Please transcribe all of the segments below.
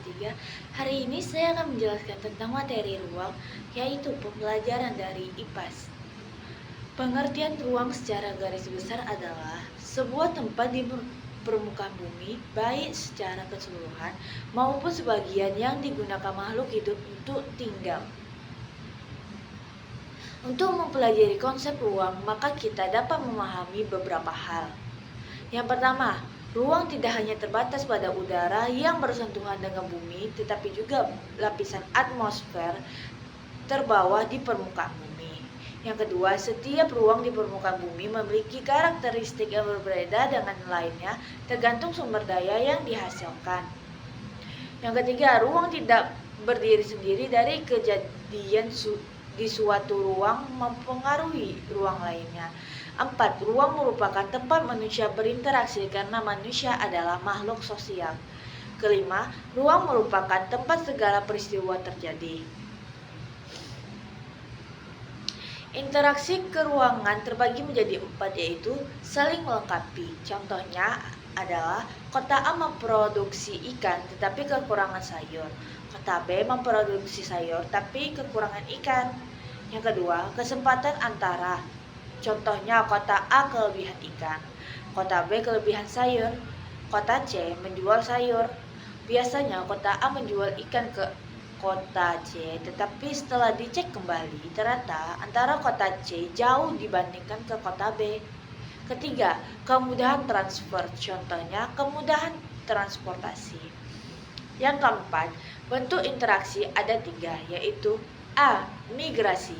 3. Hari ini saya akan menjelaskan tentang materi ruang, yaitu pembelajaran dari IPAS. Pengertian ruang secara garis besar adalah sebuah tempat di permukaan bumi, baik secara keseluruhan maupun sebagian yang digunakan makhluk hidup untuk tinggal. Untuk mempelajari konsep ruang, maka kita dapat memahami beberapa hal. Yang pertama, ruang tidak hanya terbatas pada udara yang bersentuhan dengan bumi, tetapi juga lapisan atmosfer terbawah di permukaan bumi. Yang kedua, setiap ruang di permukaan bumi memiliki karakteristik yang berbeda dengan lainnya, tergantung sumber daya yang dihasilkan. Yang ketiga, ruang tidak berdiri sendiri dari kejadian di suatu ruang mempengaruhi ruang lainnya. 4. Ruang merupakan tempat manusia berinteraksi karena manusia adalah makhluk sosial. Kelima, ruang merupakan tempat segala peristiwa terjadi. Interaksi keruangan terbagi menjadi 4, yaitu saling melengkapi. Contohnya adalah kota A memproduksi ikan tetapi kekurangan sayur. Kota B memproduksi sayur tapi kekurangan ikan. Yang kedua, kesempatan antara. Contohnya kota A kelebihan ikan, kota B kelebihan sayur. Kota C menjual sayur. Biasanya kota A menjual ikan ke kota C, tetapi setelah dicek kembali, ternyata antara kota C jauh dibandingkan ke kota B. Ketiga, kemudahan transfer. Contohnya kemudahan transportasi. Yang keempat, bentuk interaksi ada 3, yaitu A. Migrasi.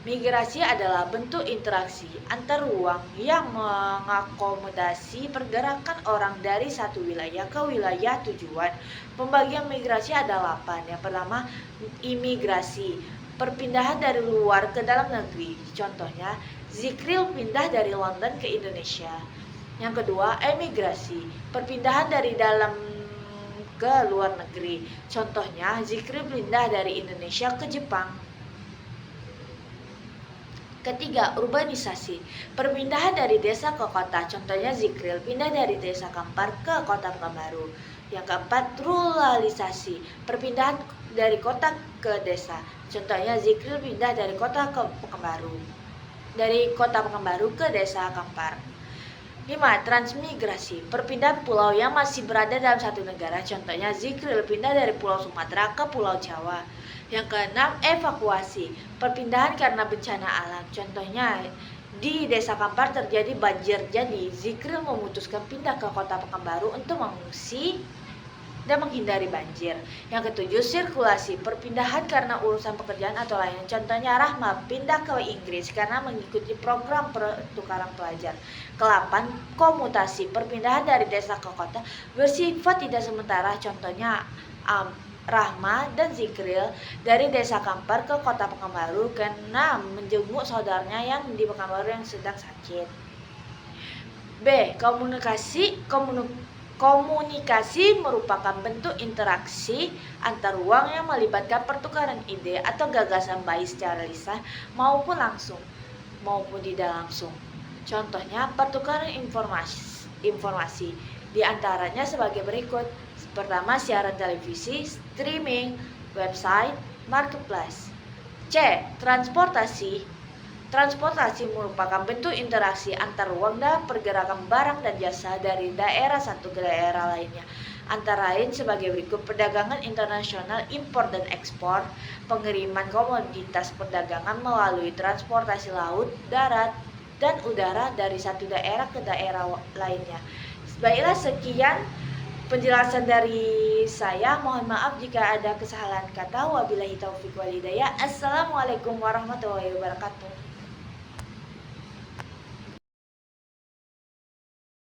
Migrasi adalah bentuk interaksi antar ruang yang mengakomodasi pergerakan orang dari satu wilayah ke wilayah tujuan. Pembagian migrasi ada 8. Yang pertama, imigrasi, perpindahan dari luar ke dalam negeri. Contohnya, Zikril pindah dari London ke Indonesia. Yang kedua, emigrasi, perpindahan dari dalam ke luar negeri. Contohnya, Zikril pindah dari Indonesia ke Jepang. Ketiga, urbanisasi, perpindahan dari desa ke kota. Contohnya Zikril pindah dari desa Kampar ke kota Pekanbaru. Yang keempat, ruralisasi, perpindahan dari kota ke desa. Contohnya Zikril pindah dari kota ke Pekanbaru. Dari kota Pekanbaru ke desa Kampar. 5. Transmigrasi, perpindahan pulau yang masih berada dalam satu negara. Contohnya Zikril pindah dari Pulau Sumatera ke Pulau Jawa. Yang keenam, evakuasi, perpindahan karena bencana alam. Contohnya di desa Kampar terjadi banjir, jadi Zikril memutuskan pindah ke kota Pekanbaru untuk mengungsi dan menghindari banjir. Yang ketujuh, sirkulasi, perpindahan karena urusan pekerjaan atau lainnya. Contohnya Rahma pindah ke Inggris karena mengikuti program pertukaran pelajar. Ke-8, komutasi, perpindahan dari desa ke kota bersifat tidak sementara. Contohnya Rahma dan Zikril dari desa Kampar ke kota Pekanbaru karena menjenguk saudaranya yang di Pekanbaru yang sedang sakit. B. Komunikasi merupakan bentuk interaksi antar ruang yang melibatkan pertukaran ide atau gagasan baik secara lisan maupun tidak langsung. Contohnya pertukaran informasi di antaranya sebagai berikut. Pertama, siaran televisi, streaming, website, marketplace. C. Transportasi merupakan bentuk interaksi antar ruang dalam pergerakan barang dan jasa dari daerah satu ke daerah lainnya. Antara lain sebagai berikut: perdagangan internasional, impor dan ekspor, pengiriman komoditas perdagangan melalui transportasi laut, darat, dan udara dari satu daerah ke daerah lainnya. Baiklah, sekian penjelasan dari saya. Mohon maaf jika ada kesalahan kata. Wabillahi taufiq wal hidayah. Assalamualaikum warahmatullahi wabarakatuh.